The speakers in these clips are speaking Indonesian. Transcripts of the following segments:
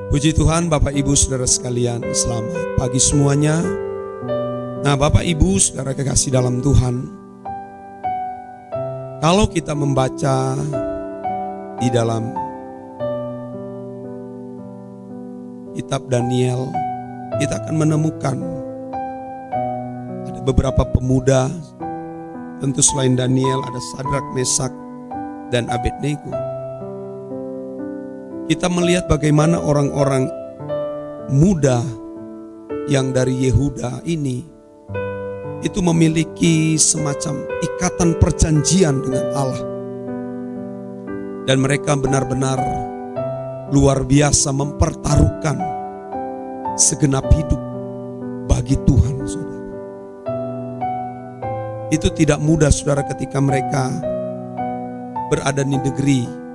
Puji Tuhan, Bapak Ibu Saudara sekalian, selamat pagi semuanya. Nah, Bapak Ibu Saudara kekasih dalam Tuhan, kalau kita membaca di dalam kitab Daniel, kita akan menemukan ada beberapa pemuda, tentu selain Daniel ada Sadrak, Mesak, dan Abednego. Kita melihat bagaimana orang-orang muda yang dari Yehuda ini itu memiliki semacam ikatan perjanjian dengan Allah. Dan mereka benar-benar luar biasa mempertaruhkan segenap hidup bagi Tuhan, saudara. Itu tidak mudah, saudara, ketika mereka berada di negeri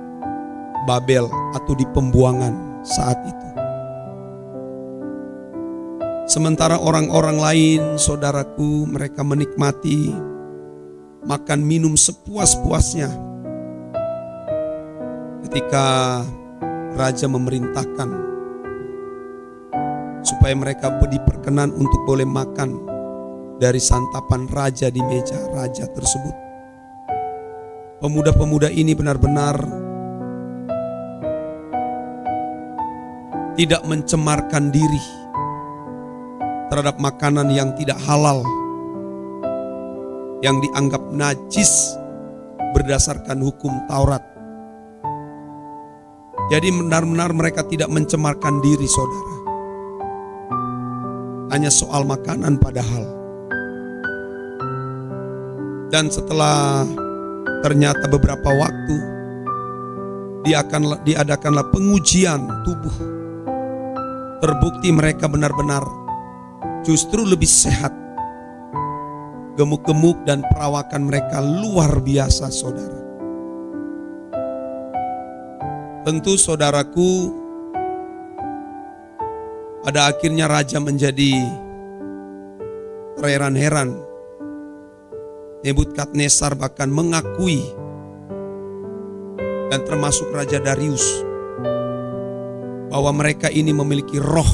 Babel atau di pembuangan saat itu. Sementara orang-orang lain, saudaraku, mereka menikmati makan minum sepuas-puasnya ketika raja memerintahkan supaya mereka diperkenan untuk boleh makan dari santapan raja di meja raja tersebut. Pemuda-pemuda ini benar-benar tidak mencemarkan diri terhadap makanan yang tidak halal, yang dianggap najis berdasarkan hukum Taurat. Jadi benar-benar mereka tidak mencemarkan diri, saudara. Hanya soal makanan padahal. Dan setelah ternyata beberapa waktu diadakanlah pengujian tubuh. Terbukti mereka benar-benar justru lebih sehat. Gemuk-gemuk dan perawakan mereka luar biasa, saudara. Tentu saudaraku, pada akhirnya raja menjadi terheran-heran. Nebukadnezar bahkan mengakui, dan termasuk Raja Darius, bahwa mereka ini memiliki roh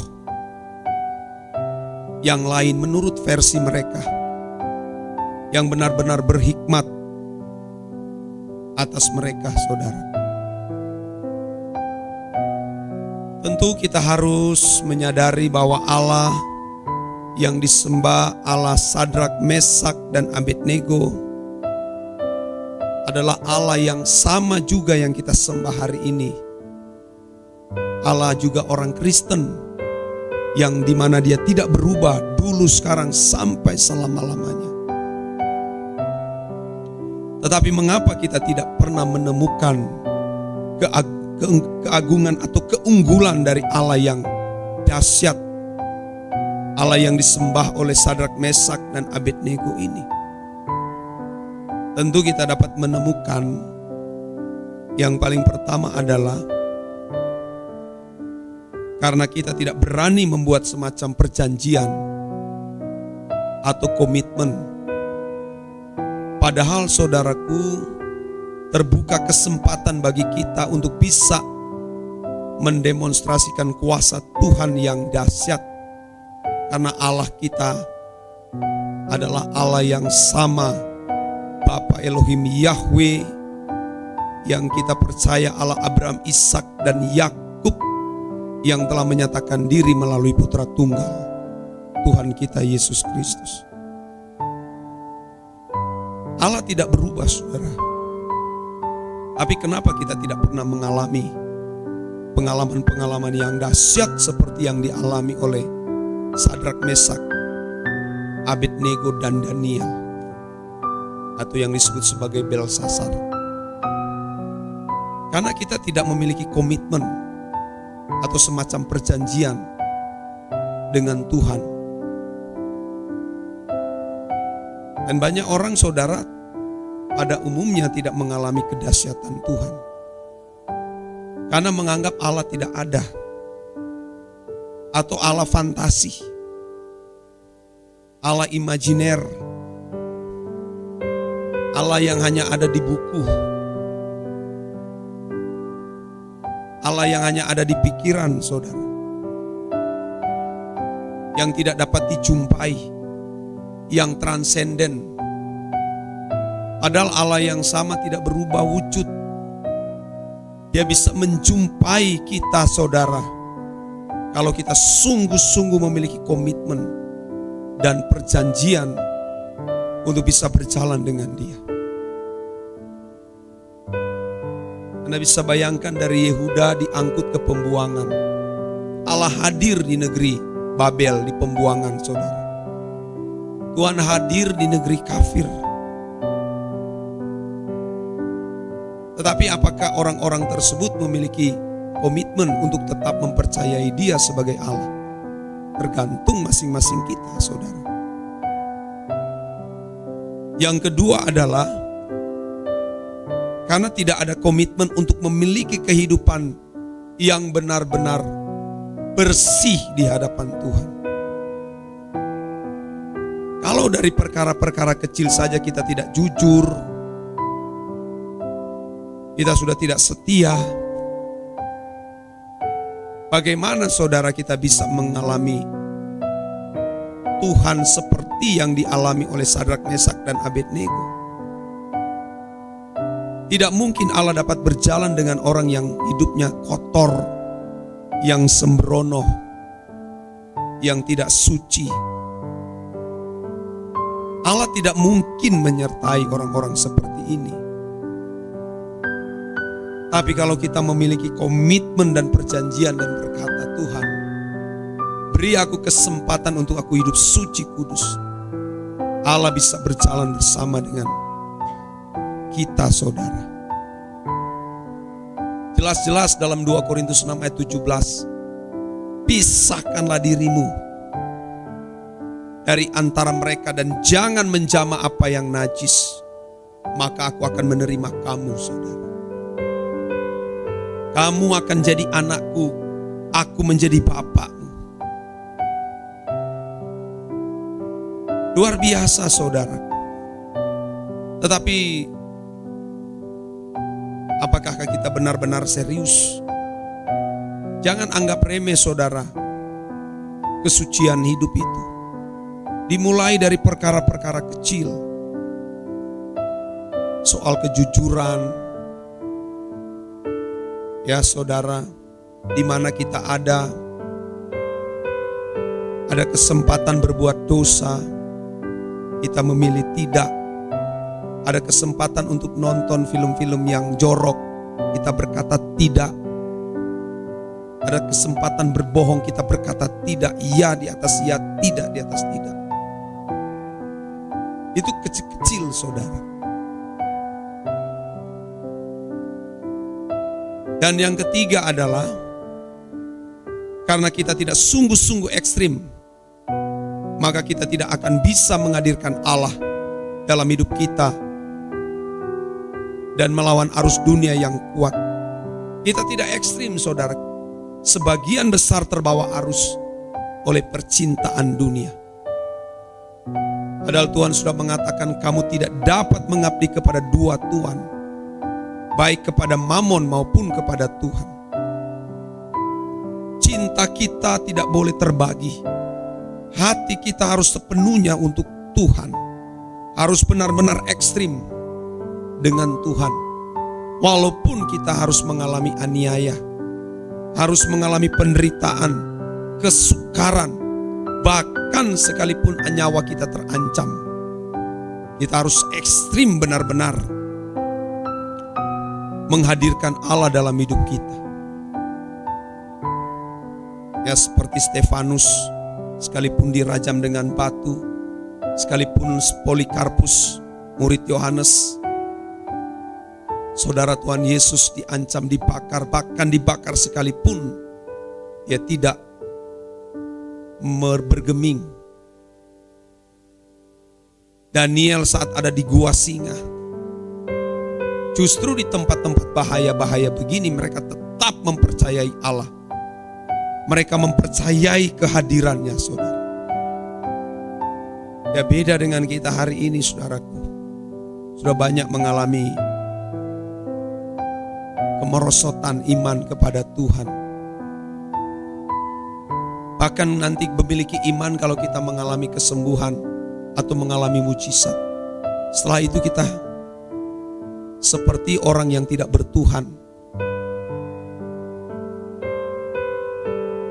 yang lain menurut versi mereka, yang benar-benar berhikmat atas mereka, saudara. Tentu kita harus menyadari bahwa Allah yang disembah, Allah Sadrak, Mesak, dan Abednego, adalah Allah yang sama juga yang kita sembah hari ini. Allah juga orang Kristen yang dimana dia tidak berubah dulu, sekarang, sampai selama-lamanya. Tetapi mengapa kita tidak pernah menemukan keagungan atau keunggulan dari Allah yang dahsyat, Allah yang disembah oleh Sadrak, Mesak, dan Abednego ini? Tentu kita dapat menemukan yang paling pertama adalah karena kita tidak berani membuat semacam perjanjian atau komitmen. Padahal saudaraku, terbuka kesempatan bagi kita untuk bisa mendemonstrasikan kuasa Tuhan yang dahsyat. Karena Allah kita adalah Allah yang sama, Bapa Elohim Yahweh, yang kita percaya Allah Abraham, Ishak, dan Yakub, yang telah menyatakan diri melalui Putra Tunggal Tuhan kita Yesus Kristus. Allah tidak berubah, saudara. Tapi kenapa kita tidak pernah mengalami pengalaman-pengalaman yang dahsyat seperti yang dialami oleh Sadrak, Mesak, Abednego, dan Daniel, atau yang disebut sebagai Belsasar? Karena kita tidak memiliki komitmen atau semacam perjanjian dengan Tuhan. Dan banyak orang, saudara, pada umumnya tidak mengalami kedahsyatan Tuhan karena menganggap Allah tidak ada, atau Allah fantasi, Allah imajiner, Allah yang hanya ada di buku, Allah yang hanya ada di pikiran, saudara. yang tidak dapat dijumpai, yang transenden. Padahal Allah yang sama tidak berubah wujud. Dia bisa menjumpai kita, saudara, kalau kita sungguh-sungguh memiliki komitmen dan perjanjian untuk bisa berjalan dengan Dia. Anda bisa bayangkan dari Yehuda diangkut ke pembuangan. Allah hadir di negeri Babel di pembuangan, saudara. Tuhan hadir di negeri kafir. Tetapi apakah orang-orang tersebut memiliki komitmen untuk tetap mempercayai Dia sebagai Allah? Tergantung masing-masing kita, saudara. Yang kedua adalah karena tidak ada komitmen untuk memiliki kehidupan yang benar-benar bersih di hadapan Tuhan. Kalau dari perkara-perkara kecil saja kita tidak jujur, kita sudah tidak setia, bagaimana saudara kita bisa mengalami Tuhan seperti yang dialami oleh Sadrak, Mesak, dan Abednego? Tidak mungkin Allah dapat berjalan dengan orang yang hidupnya kotor, yang sembrono, yang tidak suci. Allah tidak mungkin menyertai orang-orang seperti ini. Tapi kalau kita memiliki komitmen dan perjanjian dan berkata, Tuhan, beri aku kesempatan untuk aku hidup suci kudus, Allah bisa berjalan bersama dengan kita, saudara. Jelas-jelas dalam 2 Korintus 6 ayat 17, pisahkanlah dirimu dari antara mereka dan jangan menjamah apa yang najis, maka aku akan menerima kamu, saudara. Kamu akan jadi anakku, aku menjadi bapakmu. Luar biasa, saudara. Tetapi apakah kita benar-benar serius? Jangan anggap remeh, saudara, kesucian hidup itu. Dimulai dari perkara-perkara kecil. Soal kejujuran. Ya saudara, di mana kita ada kesempatan berbuat dosa, kita memilih tidak. Ada kesempatan untuk nonton film-film yang jorok, kita berkata tidak. Ada kesempatan berbohong, kita berkata tidak, iya di atas iya, tidak di atas tidak. Itu kecil-kecil, saudara. Dan yang ketiga adalah karena kita tidak sungguh-sungguh ekstrim, maka kita tidak akan bisa menghadirkan Allah dalam hidup kita dan melawan arus dunia yang kuat. Kita tidak ekstrim, saudara. Sebagian besar terbawa arus oleh percintaan dunia. Padahal Tuhan sudah mengatakan kamu tidak dapat mengabdi kepada dua tuan, baik kepada Mamon maupun kepada Tuhan. Cinta kita tidak boleh terbagi. Hati kita harus sepenuhnya untuk Tuhan. Harus benar-benar ekstrim dengan Tuhan. Walaupun kita harus mengalami aniaya, harus mengalami penderitaan, kesukaran, bahkan sekalipun nyawa kita terancam, kita harus ekstrim benar-benar menghadirkan Allah dalam hidup kita. Ya seperti Stefanus, sekalipun dirajam dengan batu, sekalipun Polikarpus, murid Yohanes, saudara Tuhan Yesus diancam dibakar, bahkan dibakar sekalipun, dia tidak bergeming. Daniel saat ada di gua singa, justru di tempat-tempat bahaya-bahaya begini mereka tetap mempercayai Allah. Mereka mempercayai kehadirannya, saudara. Ya beda dengan kita hari ini, saudaraku. Sudah banyak mengalami kemerosotan iman kepada Tuhan. Bahkan nanti memiliki iman kalau kita mengalami kesembuhan atau mengalami mujizat. Setelah itu kita seperti orang yang tidak bertuhan.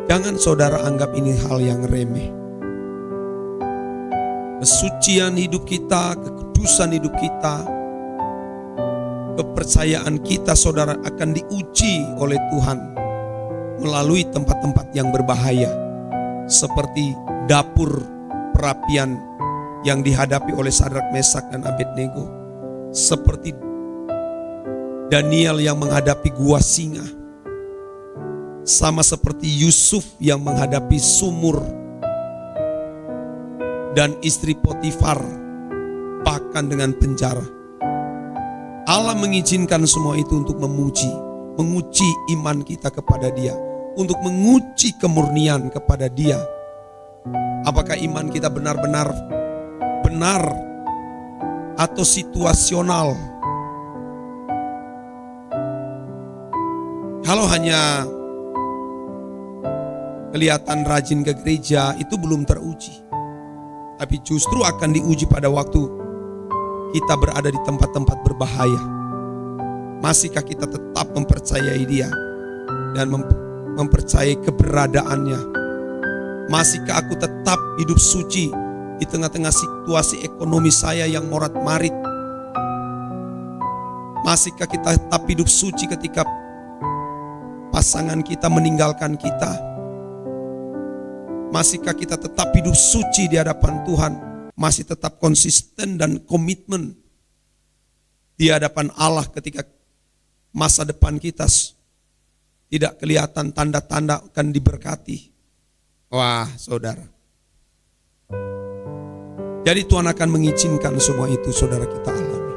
Jangan saudara anggap ini hal yang remeh. Kesucian hidup kita, kekudusan hidup kita, kepercayaan kita saudara akan diuji oleh Tuhan melalui tempat-tempat yang berbahaya, seperti dapur perapian yang dihadapi oleh Sadrak, Mesak, dan Abednego, seperti Daniel yang menghadapi gua singa, sama seperti Yusuf yang menghadapi sumur, dan istri Potifar bahkan dengan penjara. Allah mengizinkan semua itu untuk menguji iman kita kepada Dia, untuk menguji kemurnian kepada Dia. Apakah iman kita benar-benar benar atau situasional? Kalau hanya kelihatan rajin ke gereja, itu belum teruji. Tapi justru akan diuji pada waktu kita berada di tempat-tempat berbahaya. Masihkah kita tetap mempercayai Dia dan mempercayai keberadaannya? Masihkah aku tetap hidup suci di tengah-tengah situasi ekonomi saya yang morat-marit? Masihkah kita tetap hidup suci ketika pasangan kita meninggalkan kita? Masihkah kita tetap hidup suci di hadapan Tuhan? Masih tetap konsisten dan komitmen di hadapan Allah ketika masa depan kita tidak kelihatan tanda-tanda akan diberkati? Wah, saudara. Jadi Tuhan akan mengizinkan semua itu saudara kita alami.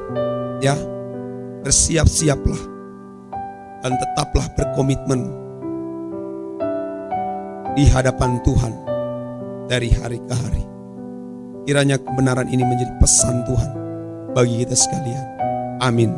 Ya, bersiap-siaplah dan tetaplah berkomitmen di hadapan Tuhan dari hari ke hari. Kiranya kebenaran ini menjadi pesan Tuhan bagi kita sekalian. Amin.